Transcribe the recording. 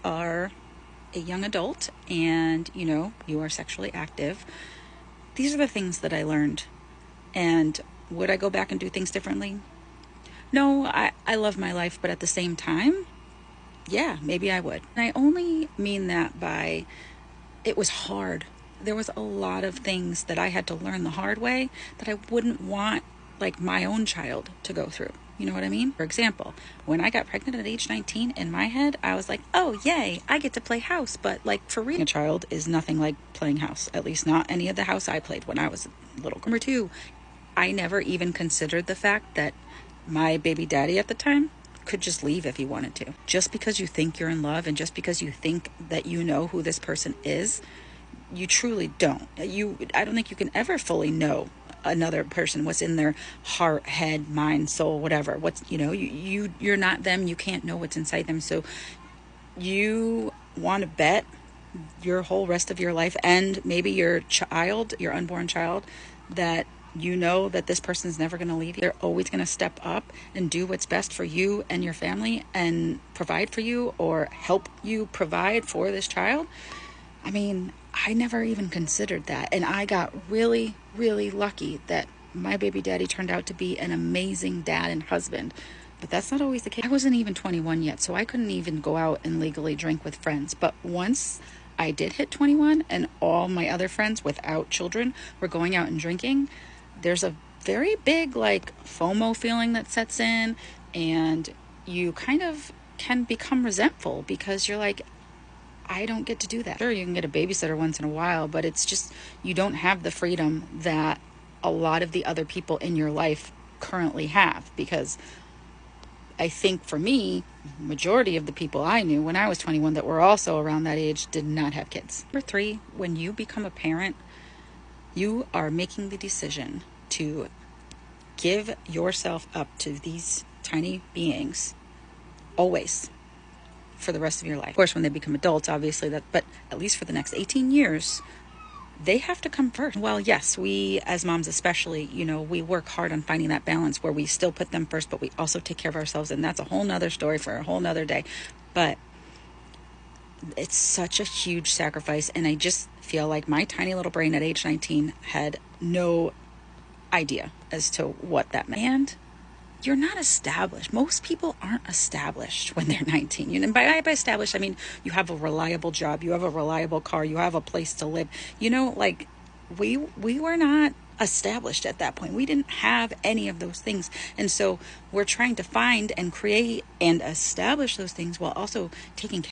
are a young adult and, you are sexually active, these are the things that I learned. And would I go back and do things differently? No, I love my life, but at the same time, yeah, maybe I would. And I only mean that by it was hard. There was a lot of things that I had to learn the hard way that I wouldn't want like my own child to go through. You know what I mean? For example, when I got pregnant at age 19, in my head, I was like, oh, yay, I get to play house. But like for real, a child is nothing like playing house, at least not any of the house I played when I was little. Number two, I never even considered the fact that my baby daddy at the time could just leave if he wanted to. Just because you think you're in love and just because you think that you know who this person is, you truly don't. I don't think you can ever fully know another person, what's in their heart, head, mind, soul, whatever. You're not them. You can't know what's inside them. So you want to bet your whole rest of your life and maybe your unborn child, that you know that this person's never going to leave you. They're always going to step up and do what's best for you and your family and provide for you or help you provide for this child. I mean, I never even considered that. And I got really, really lucky that my baby daddy turned out to be an amazing dad and husband. But that's not always the case. I wasn't even 21 yet, so I couldn't even go out and legally drink with friends. But once I did hit 21 and all my other friends without children were going out and drinking, there's a very big like FOMO feeling that sets in, and you kind of can become resentful because you're like, I don't get to do that. Sure, you can get a babysitter once in a while, but it's just, you don't have the freedom that a lot of the other people in your life currently have. Because I think for me, majority of the people I knew when I was 21 that were also around that age did not have kids. Number three, when you become a parent, you are making the decision to give yourself up to these tiny beings always, for the rest of your life. Of course, when they become adults, obviously but at least for the next 18 years, they have to come first. Well, yes, we as moms especially, we work hard on finding that balance where we still put them first, but we also take care of ourselves. And that's a whole nother story for a whole nother day. But it's such a huge sacrifice. And I just feel like my tiny little brain at age 19 had no idea as to what that meant. And you're not established. Most people aren't established when they're 19. And by established, I mean you have a reliable job, you have a reliable car, you have a place to live. Like we were not established at that point. We didn't have any of those things. And so we're trying to find and create and establish those things while also taking care